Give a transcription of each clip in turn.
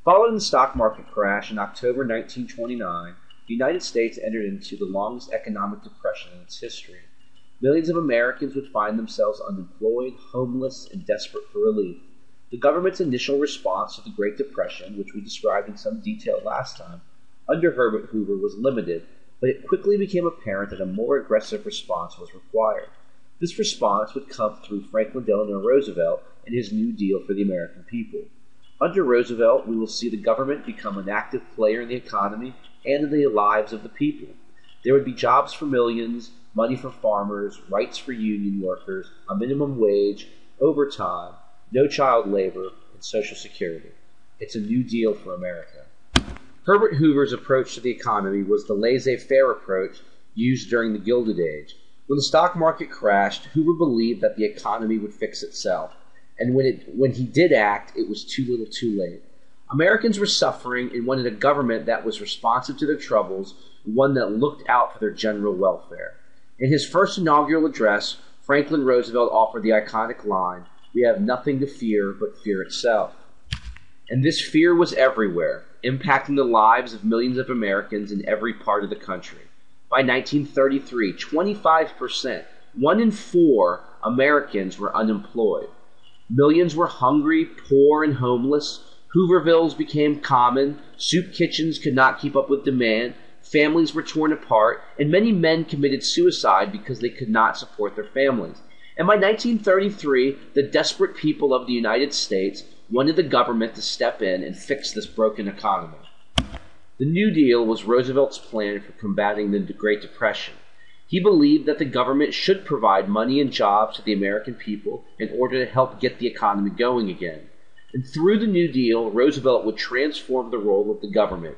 Following the stock market crash in October 1929, the United States entered into the longest economic depression in its history. Millions of Americans would find themselves unemployed, homeless, and desperate for relief. The government's initial response to the Great Depression, which we described in some detail last time, under Herbert Hoover was limited, but it quickly became apparent that a more aggressive response was required. This response would come through Franklin Delano Roosevelt and his New Deal for the American people. Under Roosevelt, we will see the government become an active player in the economy and in the lives of the people. There would be jobs for millions, money for farmers, rights for union workers, a minimum wage, overtime, no child labor, and Social Security. It's a new deal for America. Herbert Hoover's approach to the economy was the laissez-faire approach used during the Gilded Age. When the stock market crashed, Hoover believed that the economy would fix itself. And when he did act, it was too little too late. Americans were suffering and wanted a government that was responsive to their troubles, one that looked out for their general welfare. In his first inaugural address, Franklin Roosevelt offered the iconic line, "We have nothing to fear but fear itself." And this fear was everywhere, impacting the lives of millions of Americans in every part of the country. By 1933, 25%, 1 in 4 Americans were unemployed. Millions were hungry, poor, and homeless. Hoovervilles became common. Soup kitchens could not keep up with demand. Families were torn apart, and many men committed suicide because they could not support their families. And by 1933, the desperate people of the United States wanted the government to step in and fix this broken economy. The New Deal was Roosevelt's plan for combating the Great Depression. He believed that the government should provide money and jobs to the American people in order to help get the economy going again. And through the New Deal, Roosevelt would transform the role of the government.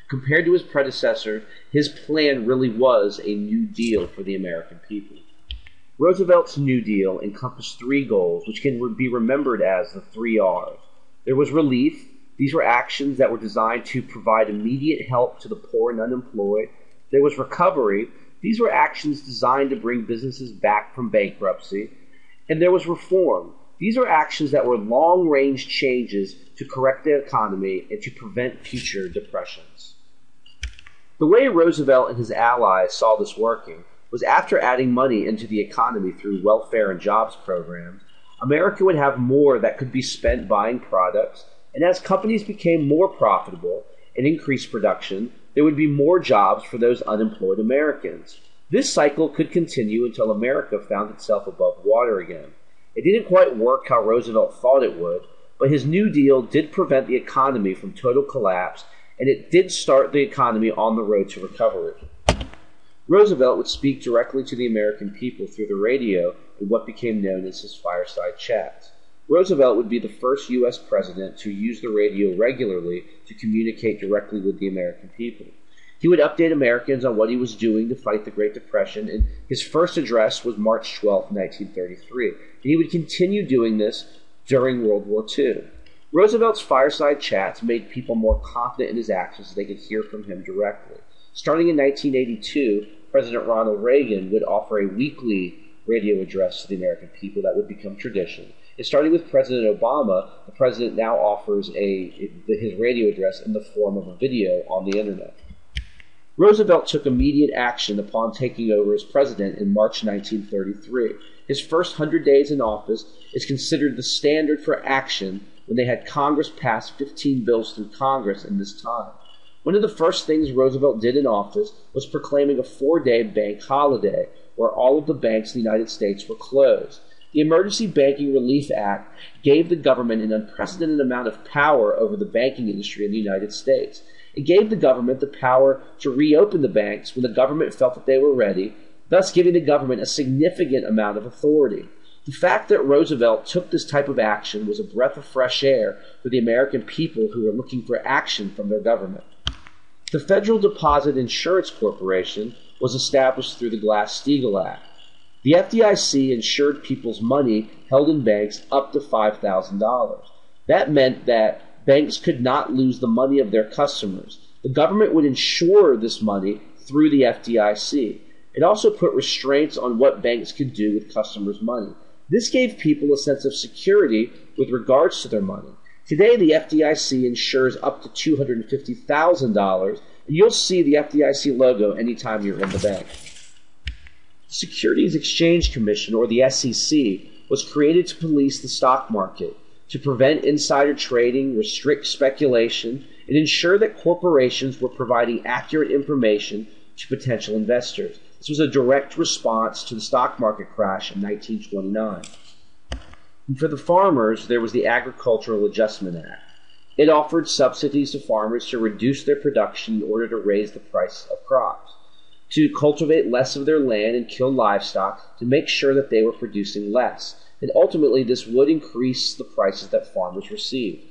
Compared to his predecessor, his plan really was a new deal for the American people. Roosevelt's New Deal encompassed 3 goals, which can be remembered as the 3 R's. There was relief. These were actions that were designed to provide immediate help to the poor and unemployed. There was recovery. These were actions designed to bring businesses back from bankruptcy. And there was reform. These are actions that were long-range changes to correct the economy and to prevent future depressions. The way Roosevelt and his allies saw this working was after adding money into the economy through welfare and jobs programs, America would have more that could be spent buying products, and as companies became more profitable and increased production, there would be more jobs for those unemployed Americans. This cycle could continue until America found itself above water again. It didn't quite work how Roosevelt thought it would, but his New Deal did prevent the economy from total collapse, and it did start the economy on the road to recovery. Roosevelt would speak directly to the American people through the radio in what became known as his fireside chats. Roosevelt would be the first U.S. president to use the radio regularly to communicate directly with the American people. He would update Americans on what he was doing to fight the Great Depression, and his first address was March 12, 1933, and he would continue doing this during World War II. Roosevelt's fireside chats made people more confident in his actions so they could hear from him directly. Starting in 1982, President Ronald Reagan would offer a weekly radio address to the American people that would become tradition. And starting with President Obama, the president now offers his radio address in the form of a video on the internet. Roosevelt took immediate action upon taking over as president in March 1933. His first 100 days in office is considered the standard for action when they had Congress pass 15 bills through Congress in this time. One of the first things Roosevelt did in office was proclaiming a 4-day bank holiday where all of the banks in the United States were closed. The Emergency Banking Relief Act gave the government an unprecedented amount of power over the banking industry in the United States. It gave the government the power to reopen the banks when the government felt that they were ready, thus giving the government a significant amount of authority. The fact that Roosevelt took this type of action was a breath of fresh air for the American people who were looking for action from their government. The Federal Deposit Insurance Corporation was established through the Glass-Steagall Act. The FDIC insured people's money held in banks up to $5,000. That meant that banks could not lose the money of their customers. The government would insure this money through the FDIC. It also put restraints on what banks could do with customers' money. This gave people a sense of security with regards to their money. Today, the FDIC insures up to $250,000, and you'll see the FDIC logo anytime you're in the bank. The Securities Exchange Commission, or the SEC, was created to police the stock market, to prevent insider trading, restrict speculation, and ensure that corporations were providing accurate information to potential investors. This was a direct response to the stock market crash in 1929. And for the farmers, there was the Agricultural Adjustment Act. It offered subsidies to farmers to reduce their production in order to raise the price of crops, to cultivate less of their land and kill livestock to make sure that they were producing less. And ultimately, this would increase the prices that farmers received.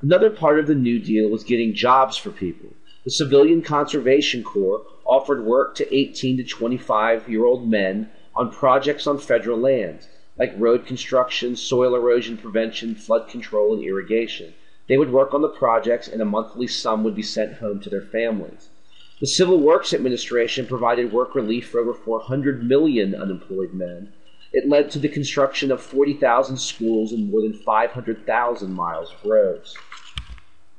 Another part of the New Deal was getting jobs for people. The Civilian Conservation Corps offered work to 18 to 25-year-old men on projects on federal lands, like road construction, soil erosion prevention, flood control, and irrigation. They would work on the projects, and a monthly sum would be sent home to their families. The Civil Works Administration provided work relief for over 400 million unemployed men. It led to the construction of 40,000 schools and more than 500,000 miles of roads.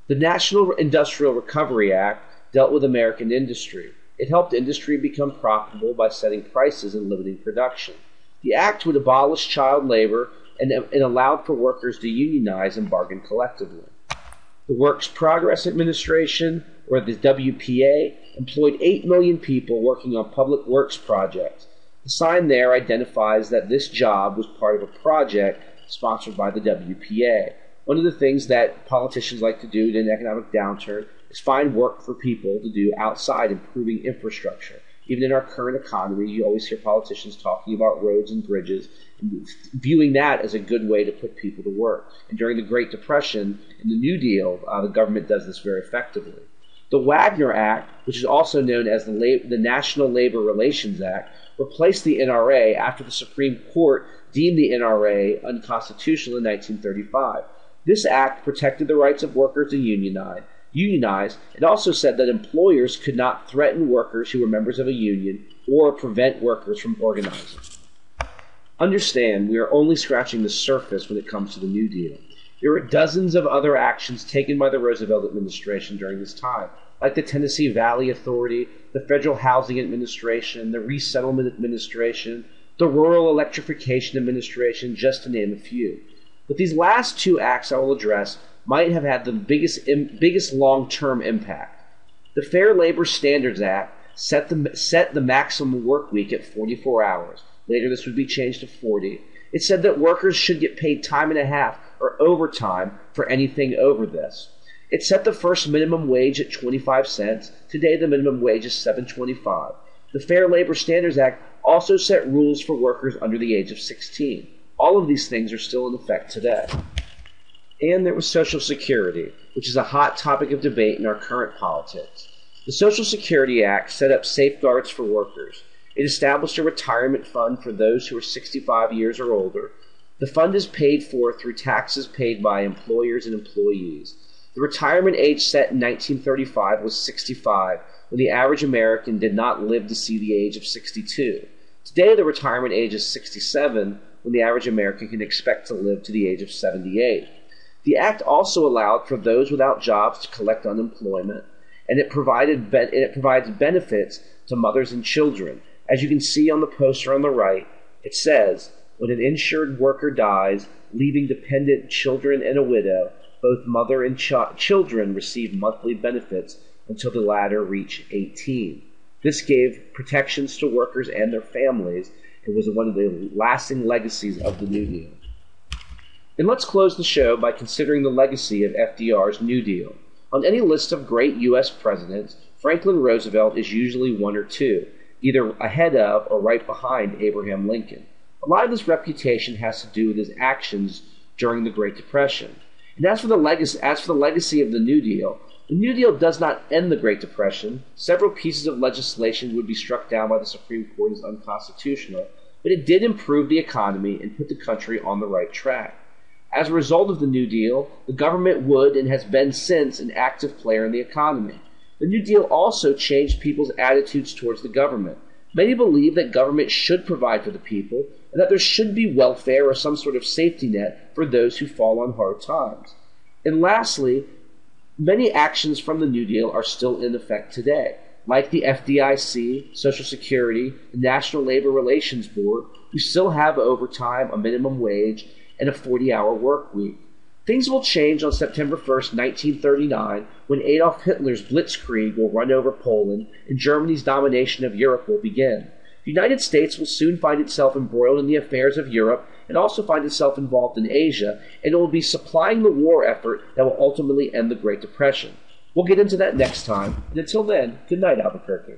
The National Industrial Recovery Act dealt with American industry. It helped industry become profitable by setting prices and limiting production. The act would abolish child labor and allowed for workers to unionize and bargain collectively. The Works Progress Administration, or the WPA, employed 8 million people working on public works projects. The sign there identifies that this job was part of a project sponsored by the WPA. One of the things that politicians like to do in an economic downturn is find work for people to do outside improving infrastructure. Even in our current economy, you always hear politicians talking about roads and bridges and viewing that as a good way to put people to work. And during the Great Depression and the New Deal, the government does this very effectively. The Wagner Act, which is also known as the National Labor Relations Act, replaced the NRA after the Supreme Court deemed the NRA unconstitutional in 1935. This act protected the rights of workers to unionize. It also said that employers could not threaten workers who were members of a union or prevent workers from organizing. Understand, we are only scratching the surface when it comes to the New Deal. There were dozens of other actions taken by the Roosevelt administration during this time, like the Tennessee Valley Authority, the Federal Housing Administration, the Resettlement Administration, the Rural Electrification Administration, just to name a few. But these last two acts I will address might have had the biggest long-term impact. The Fair Labor Standards Act set the maximum work week at 44 hours. Later this would be changed to 40. It said that workers should get paid time and a half or overtime for anything over this. It set the first minimum wage at 25 cents. Today the minimum wage is $7.25. The Fair Labor Standards Act also set rules for workers under the age of 16. All of these things are still in effect today. And there was Social Security, which is a hot topic of debate in our current politics. The Social Security Act set up safeguards for workers. It established a retirement fund for those who are 65 years or older. The fund is paid for through taxes paid by employers and employees. The retirement age set in 1935 was 65, when the average American did not live to see the age of 62. Today, the retirement age is 67, when the average American can expect to live to the age of 78. The act also allowed for those without jobs to collect unemployment, and it provides benefits to mothers and children. As you can see on the poster on the right, it says, when an insured worker dies, leaving dependent children and a widow, both mother and children receive monthly benefits until the latter reach 18. This gave protections to workers and their families. It was one of the lasting legacies of the New Deal. And let's close the show by considering the legacy of FDR's New Deal. On any list of great U.S. presidents, Franklin Roosevelt is usually one or two, either ahead of or right behind Abraham Lincoln. A lot of this reputation has to do with his actions during the Great Depression. And as for the legacy of the New Deal does not end the Great Depression. Several pieces of legislation would be struck down by the Supreme Court as unconstitutional, but it did improve the economy and put the country on the right track. As a result of the New Deal, the government would and has been since an active player in the economy. The New Deal also changed people's attitudes towards the government. Many believe that government should provide for the people and that there should be welfare or some sort of safety net for those who fall on hard times. And lastly, many actions from the New Deal are still in effect today, like the FDIC, Social Security, the National Labor Relations Board, who still have overtime, a minimum wage, and a 40-hour work week. Things will change on September 1st, 1939, when Adolf Hitler's blitzkrieg will run over Poland and Germany's domination of Europe will begin. The United States will soon find itself embroiled in the affairs of Europe and also find itself involved in Asia, and it will be supplying the war effort that will ultimately end the Great Depression. We'll get into that next time, and until then, good night, Albuquerque.